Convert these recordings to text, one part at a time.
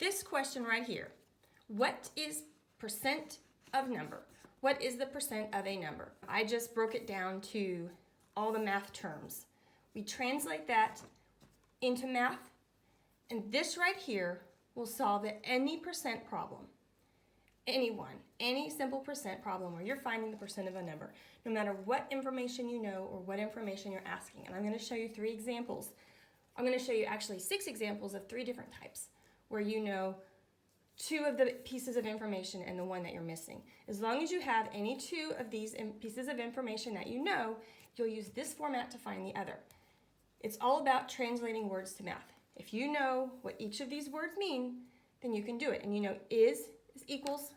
this question right here. What is percent of number? What is the percent of a number? I just broke it down to all the math terms. We translate that into math, and this right here will solve any percent problem. Any simple percent problem where you're finding the percent of a number, no matter what information you know or what information you're asking. And I'm going to show you 3 examples. I'm going to show you actually 6 examples of 3 different types where you know 2 of the pieces of information and the one that you're missing. As long as you have any 2 of these pieces of information that you know, you'll use this format to find the other. It's all about translating words to math. If you know what each of these words mean, then you can do it. And you know is equals,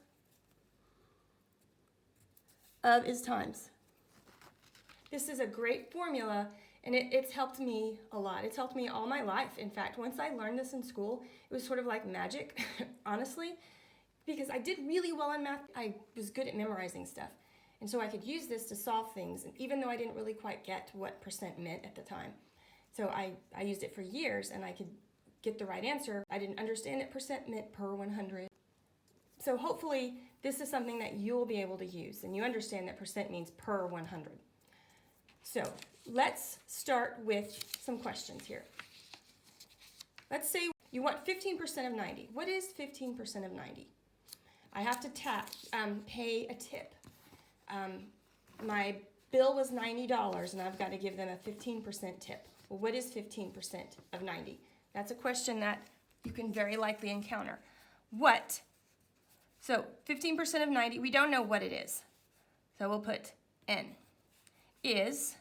of is times. This is a great formula, and it's helped me a lot. It's helped me all my life. In fact, once I learned this in school, it was sort of like magic, honestly, because I did really well in math. I was good at memorizing stuff. And so I could use this to solve things, even though I didn't really quite get what percent meant at the time. So I used it for years, and I could get the right answer. I didn't understand that percent meant per 100. So hopefully this is something that you'll be able to use, and you understand that percent means per 100. So let's start with some questions here. Let's say you want 15% of 90. What is 15% of 90? I have to pay a tip. My bill was $90, and I've got to give them a 15% tip. Well, what is 15% of 90? That's a question that you can very likely encounter. So 15% of 90, we don't know what it is. So we'll put N. Is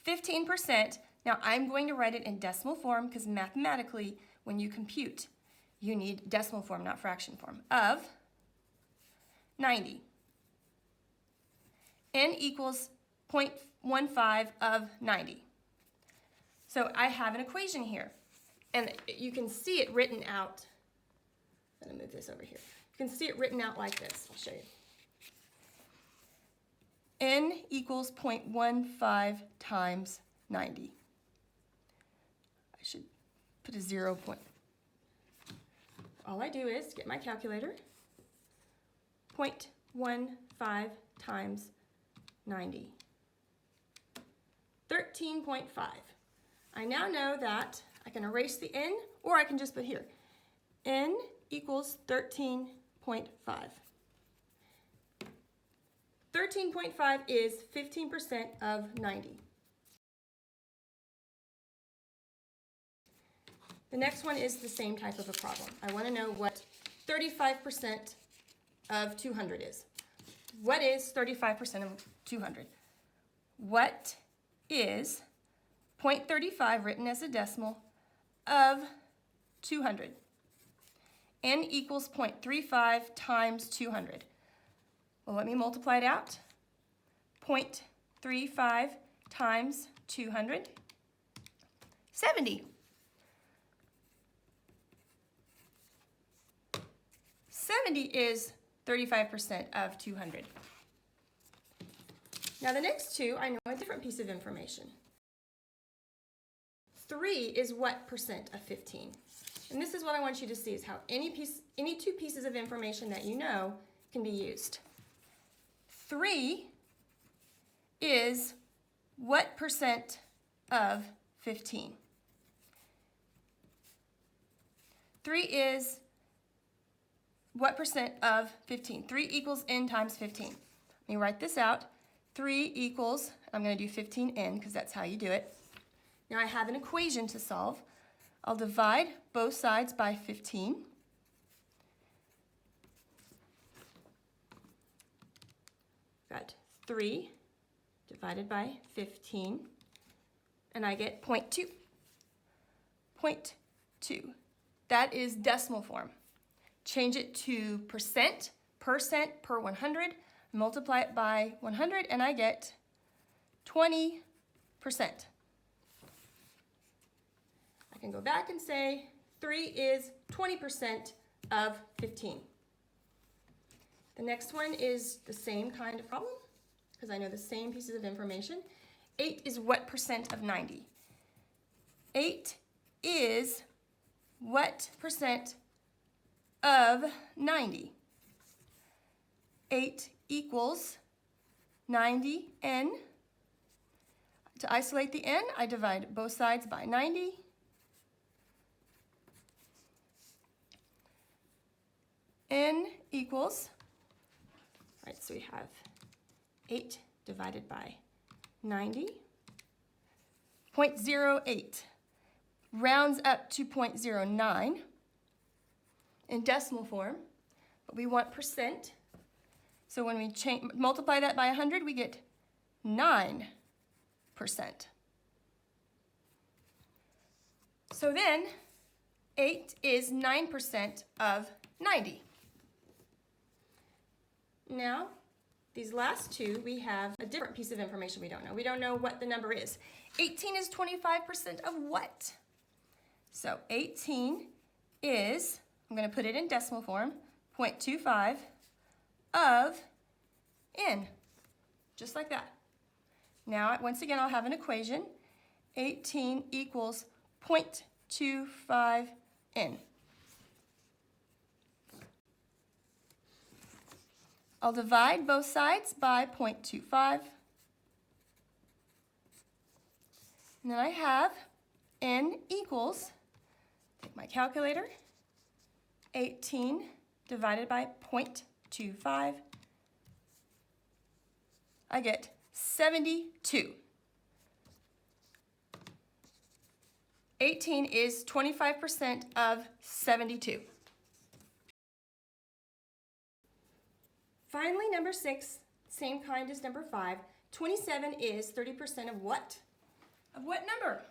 15%, now I'm going to write it in decimal form because mathematically, when you compute, you need decimal form, not fraction form, of 90. N equals 0.15 of 90. So I have an equation here, and you can see it written out. I'm going to move this over here. You can see it written out like this. I'll show you. N equals 0.15 times 90. I should put a 0 point. All I do is get my calculator. 0.15 times 90. 13.5. I now know that I can erase the N, or I can just put here. N equals 13.5. 13.5 is 15% of 90. The next one is the same type of a problem. I want to know what 35% of 200 is. What is 35% of 200? What is 0.35 written as a decimal of 200? N equals 0.35 times 200. Well, let me multiply it out. 0.35 times 200, 70. 70 is 35% of 200. Now the next 2, I know a different piece of information. 3 is what percent of 15? And this is what I want you to see, is how any 2 pieces of information that you know can be used. 3 is what percent of 15? 3 is what percent of 15? 3 equals N times 15. Let me write this out. 3 equals, I'm going to do 15N because that's how you do it. Now I have an equation to solve. I'll divide both sides by 15. Got 3 divided by 15, and I get 0.2. 0.2. That is decimal form. Change it to percent per 100, multiply it by 100, and I get 20%. I can go back and say 3 is 20% of 15. The next one is the same kind of problem, because I know the same pieces of information. 8 is what percent of 90? 8 is what percent of 90. 8 equals 90n. To isolate the n, I divide both sides by 90. N equals, all right, so we have 8 divided by 90. 0.08 rounds up to 0.09 in decimal form, but we want percent. So when we multiply that by 100, we get 9%. So then 8 is 9% of 90. Now, these last two, we have a different piece of information we don't know. We don't know what the number is. 18 is 25% of what? So 18 is, I'm going to put it in decimal form, 0.25 of n, just like that. Now, once again, I'll have an equation. 18 equals 0.25 n. I'll divide both sides by 0.25. And then I have n equals, take my calculator, 18 divided by 0.25. I get 72. 18 is 25% of 72. Finally, number 6, same kind as number 5. 27 is 30% of what? Of what number?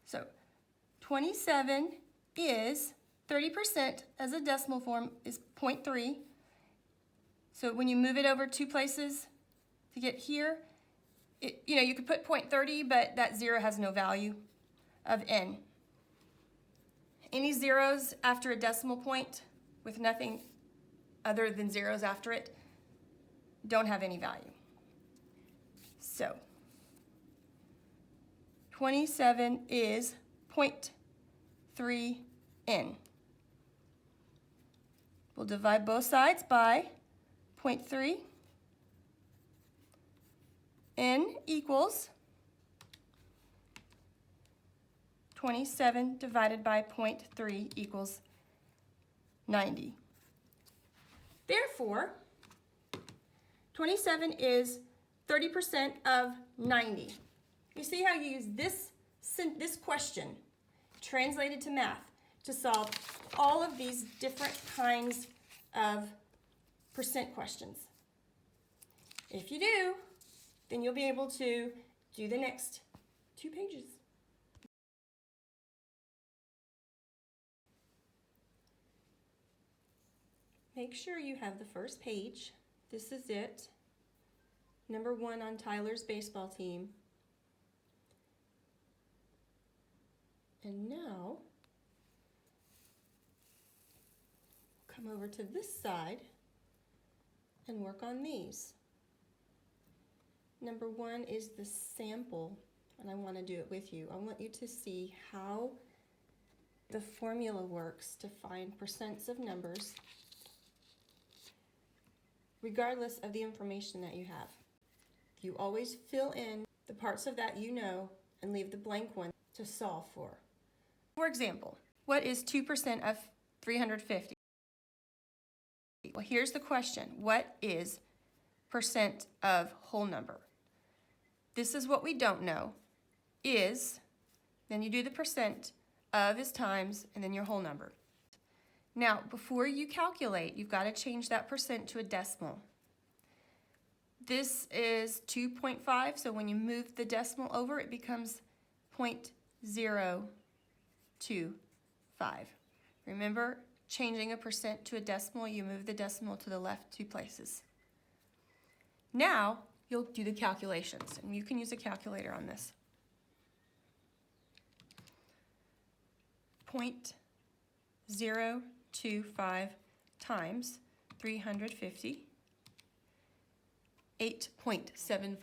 So 27 is 30% as a decimal form is 0.3. So when you move it over 2 places to get here, you could put 0.30, but that 0 has no value of n. Any zeros after a decimal point with nothing other than zeros after it don't have any value. So 27 is 0.3 n. We'll divide both sides by 0.3. N equals 27 divided by 0.3 equals 90. Therefore, 27 is 30% of 90. You see how you use this question translated to math to solve all of these different kinds of percent questions. If you do, then you'll be able to do the next 2 pages. Make sure you have the first page. This is it. Number 1 on Tyler's baseball team. And now, come over to this side and work on these. Number 1 is the sample, and I want to do it with you. I want you to see how the formula works to find percents of numbers regardless of the information that you have. You always fill in the parts of that you know and leave the blank one to solve for. For example, what is 2% of 350? Well, here's the question. What is percent of whole number? This is what we don't know. Is, then you do the percent of is times, and then your whole number. Now, before you calculate, you've got to change that percent to a decimal. This is 2.5, so when you move the decimal over, it becomes 0.025. Remember, changing a percent to a decimal, you move the decimal to the left 2 places. Now, you'll do the calculations, and you can use a calculator on this. 0.025 times 350, 8.75.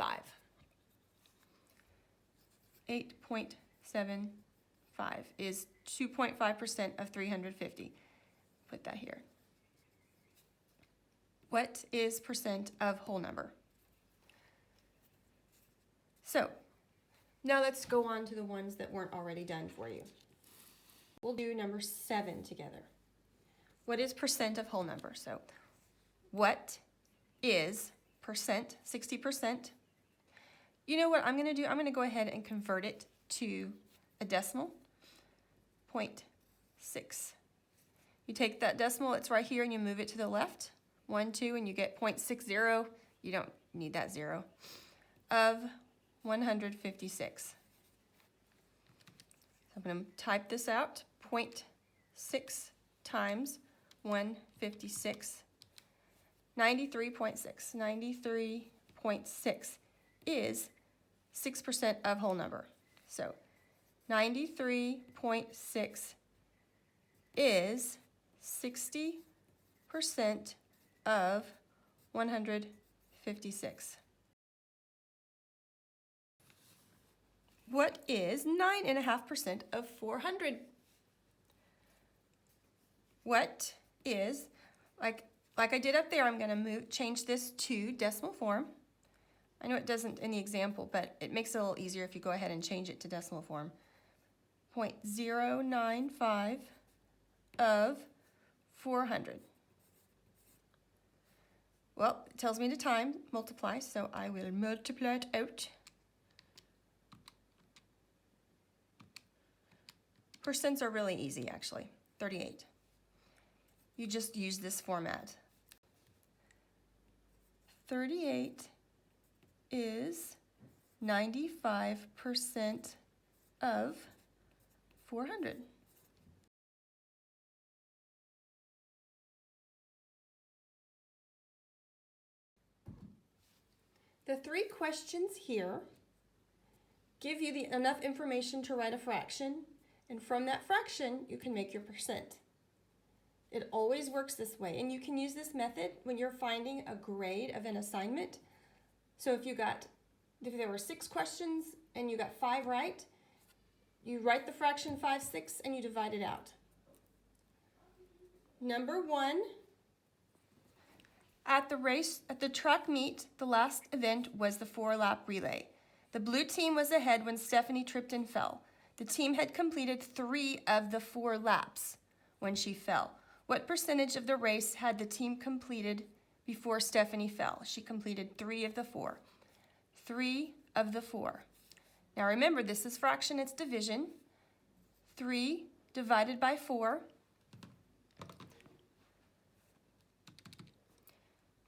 8.75 is 2.5% of 350. Put that here. What is percent of whole number? So, now let's go on to the ones that weren't already done for you. We'll do number 7 together. What is percent of whole number? So, what is percent, 60%? You know what I'm going to do? I'm going to go ahead and convert it to a decimal, 0.6. You take that decimal, it's right here, and you move it to the left, 1, 2, and you get 0.60. You don't need that 0, of 156. So I'm going to type this out, 0.6 times 156, 93.6. 93.6 is 6% of whole number. So 93.6 is 60% of 156. What is 9.5% of 400? What is, like I did up there, I'm going to change this to decimal form. I know it doesn't in the example, but it makes it a little easier if you go ahead and change it to decimal form. 0.095 of 400. Well, it tells me to multiply, so I will multiply it out. Percents are really easy, actually. 38. You just use this format. 38 is 95% of 400. The 3 questions here give you enough information to write a fraction, and from that fraction, you can make your percent. It always works this way, and you can use this method when you're finding a grade of an assignment. So if there were 6 questions and you got 5 right, you write the fraction 5/6 and you divide it out. Number 1, at the track meet, the last event was the 4-lap relay. The blue team was ahead when Stephanie tripped and fell. The team had completed 3 of the 4 laps when she fell. What percentage of the race had the team completed before Stephanie fell? She completed 3 of the 4. 3 of the 4. Now remember, this is fraction, it's division. 3 divided by 4.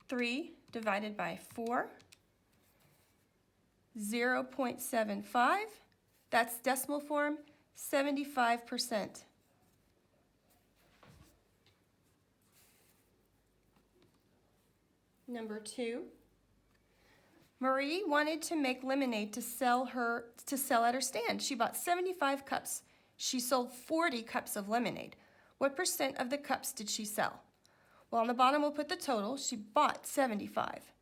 3 divided by 4. 0.75. That's decimal form, 75%. Number 2. Marie wanted to make lemonade to sell at her stand. She bought 75 cups. She sold 40 cups of lemonade. What percent of the cups did she sell? Well, on the bottom we'll put the total. She bought 75.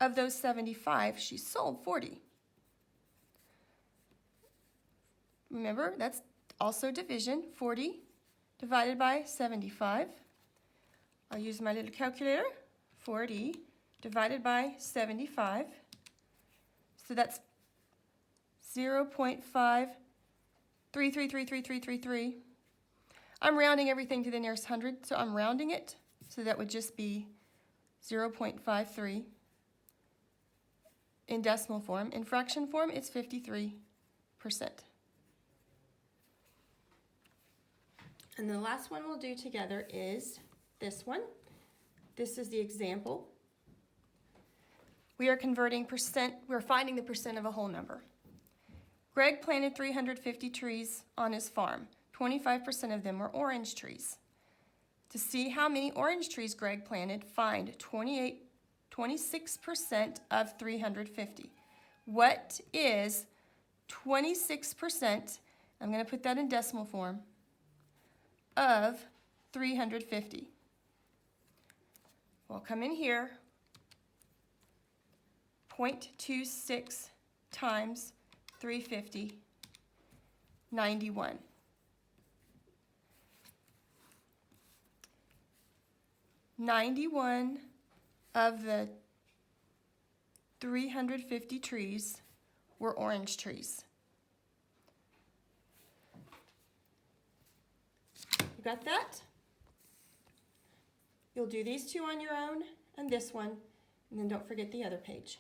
Of those 75, she sold 40. Remember, that's also division. 40 divided by 75. I'll use my little calculator. 40 divided by 75. So that's 0.5333333. I'm rounding everything to the nearest hundred, so I'm rounding it. So that would just be 0.53. In decimal form. In fraction form, it's 53%. And the last one we'll do together is this one. This is the example. We are converting percent, we're finding the percent of a whole number. Greg planted 350 trees on his farm. 25% of them were orange trees. To see how many orange trees Greg planted, find 26% of 350. What is 26%? I'm going to put that in decimal form, of 350. We'll come in here, 0.26 times 350 91. "91 of the 350 trees were orange trees." You got that? You'll do these two on your own and this one, and then don't forget the other page.